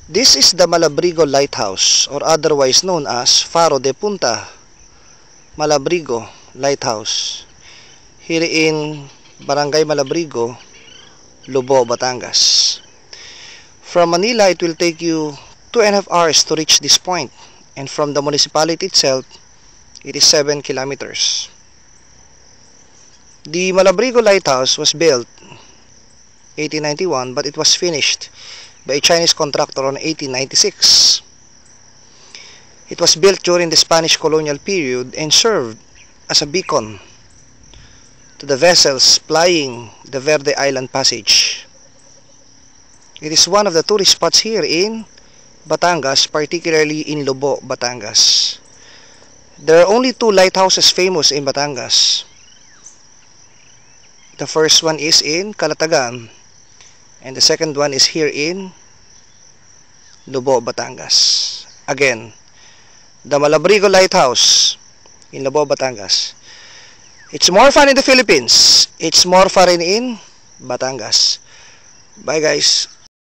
This is the Malabrigo Lighthouse, or otherwise known as Faro de Punta Malabrigo Lighthouse, here in Barangay Malabrigo, Lobo, Batangas. From Manila, it will take you 2.5 hours to reach this point, and from the municipality itself, it is 7 kilometers. The Malabrigo Lighthouse was built 1891, but it was finished by a Chinese contractor on 1896. It was built during the Spanish colonial period and served as a beacon to the vessels plying the Verde Island Passage. It is one of the tourist spots here in Batangas, particularly in Lobo, Batangas. There are only 2 lighthouses famous in Batangas. The first one is in Calatagan, and the second one is here in Lobo, Batangas. Again, the Malabrigo Lighthouse in Lobo, Batangas. It's more fun in the Philippines. It's more fun in Batangas. Bye guys.